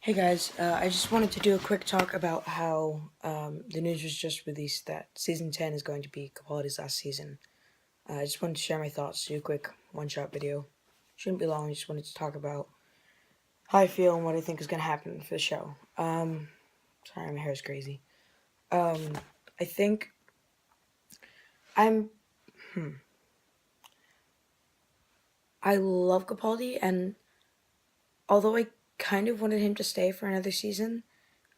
Hey guys, I just wanted to do a quick talk about how the news was just released that season 10 is going to be Capaldi's last season. I just wanted to share my thoughts, do a quick one-shot video. Shouldn't be long, I just wanted to talk about how I feel and what I think is going to happen for the show. Sorry, my hair is crazy. I think I'm, I love Capaldi, and although I kind of wanted him to stay for another season,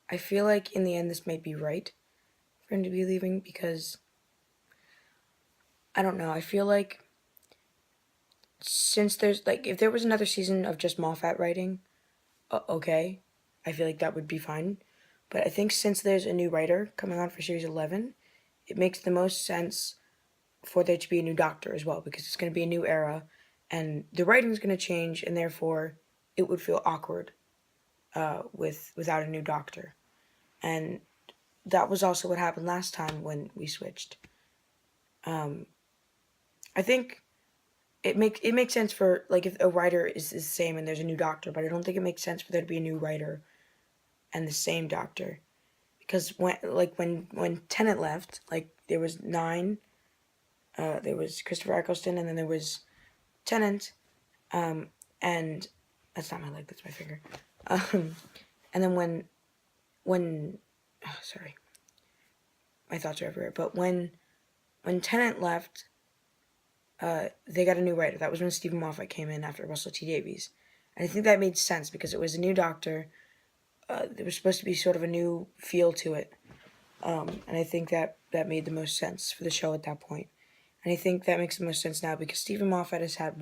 I feel like in the end this may be right for him to be leaving because I don't know. I feel like since there's if there was another season of just Moffat writing, okay, I feel like that would be fine. But I think since there's a new writer coming on for series 11, it makes the most sense for there to be a new Doctor as well because it's going to be a new era, and the writing's going to change, and therefore it would feel awkward without a new Doctor. And that was also what happened last time when we switched. I think it makes sense for if a writer is the same and there's a new Doctor, but I don't think it makes sense for there to be a new writer and the same Doctor, because when Tennant left, there was nine, there was Christopher Eccleston, and then there was Tennant, and that's not my leg, that's my finger, and then when oh, sorry, my thoughts are everywhere, but when Tennant left, they got a new writer. That was when Stephen Moffat came in after Russell T Davies. And I think that made sense because it was a new Doctor. There was supposed to be sort of a new feel to it. And I think that made the most sense for the show at that point. And I think that makes the most sense now because Stephen Moffat has had,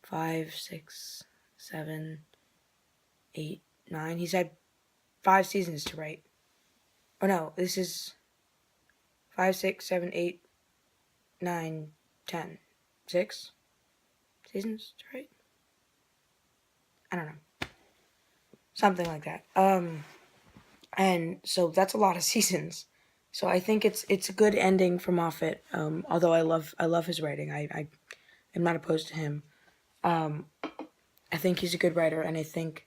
5, 6, 7, 8, 9? He's had 5 seasons to write. Oh no, this is 5, 6, 7, 8, 9, 10. 6 seasons to write? I don't know. Something like that. And so that's a lot of seasons. So I think it's a good ending for Moffat. Although I love his writing. I am not opposed to him. I think he's a good writer, and I think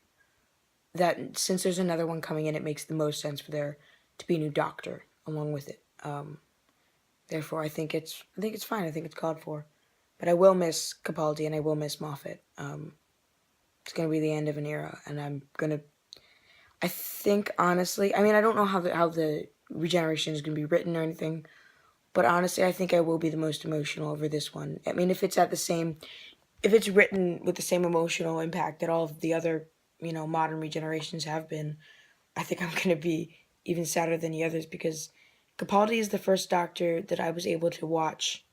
that since there's another one coming in, it makes the most sense for there to be a new Doctor along with it. Therefore, I think it's fine. I think it's called for. But I will miss Capaldi and I will miss Moffat. It's gonna be the end of an era, and I think honestly, I mean, I don't know how the regeneration is gonna be written or anything, but honestly, I think I will be the most emotional over this one. I mean, if it's written with the same emotional impact that all of the other, modern regenerations have been, I think I'm gonna be even sadder than the others because Capaldi is the first Doctor that I was able to watch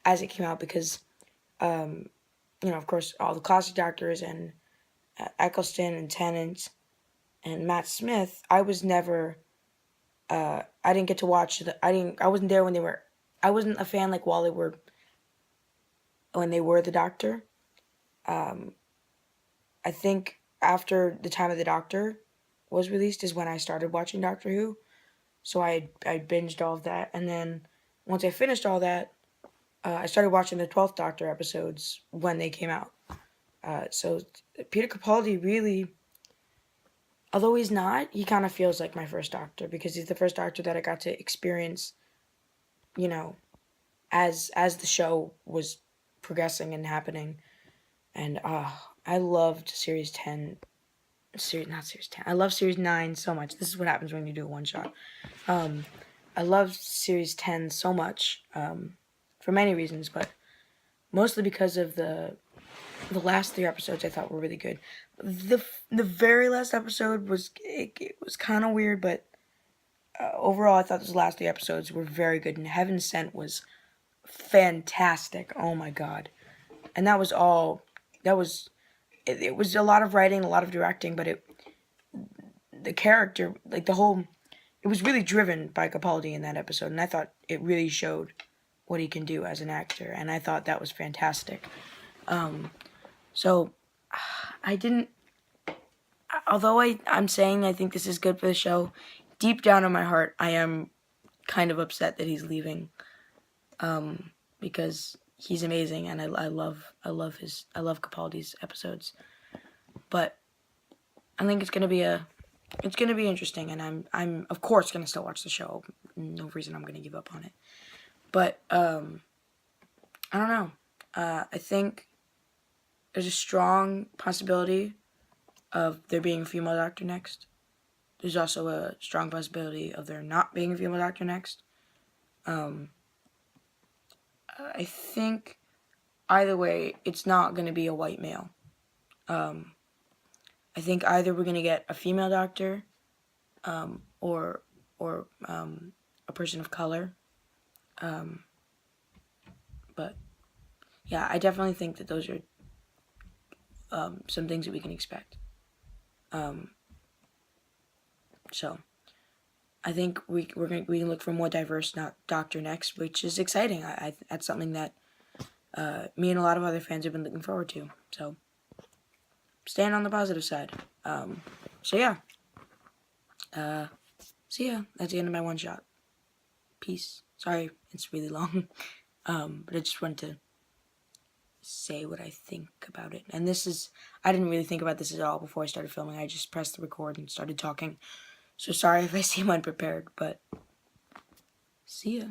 as it came out because, of course, all the classic Doctors and Eccleston and Tennant and Matt Smith, I was never, I didn't get to watch I wasn't there when they were, I wasn't a fan while when they were the Doctor. I think after the time of the Doctor was released is when I started watching Doctor Who. So I binged all of that, and then once I finished all that, I started watching the 12th Doctor episodes when they came out. So Peter Capaldi really, although he's not, he kind of feels like my first Doctor because he's the first Doctor that I got to experience, as the show was progressing and happening. And I loved Series 10. Not Series 10. I love Series 9 so much. This is what happens when you do a one-shot. I love Series 10 so much, for many reasons, but mostly because of the last 3 episodes I thought were really good. The very last episode was kind of weird, but overall I thought those last 3 episodes were very good, and Heaven Sent was fantastic. Oh my god. And that was all, it was a lot of writing, a lot of directing, but the character, it was really driven by Capaldi in that episode, and I thought it really showed what he can do as an actor, and I thought that was fantastic. So, I didn't, although I'm saying I think this is good for the show, deep down in my heart, I am kind of upset that he's leaving, because he's amazing, and I love Capaldi's episodes, but I think it's gonna be interesting, and I'm of course gonna still watch the show. No reason I'm gonna give up on it. But I don't know. I think there's a strong possibility of there being a female doctor next. There's also a strong possibility of there not being a female doctor next. I think either way, it's not going to be a white male. I think either we're going to get a female doctor or a person of color. But yeah, I definitely think that those are some things that we can expect. So I think we can look for a more diverse doctor next, which is exciting. That's something that me and a lot of other fans have been looking forward to. So staying on the positive side. So yeah. That's the end of my one shot. Peace. Sorry, it's really long. But I just wanted to say what I think about it. And I didn't really think about this at all before I started filming. I just pressed the record and started talking. So sorry if I seem unprepared, but see ya.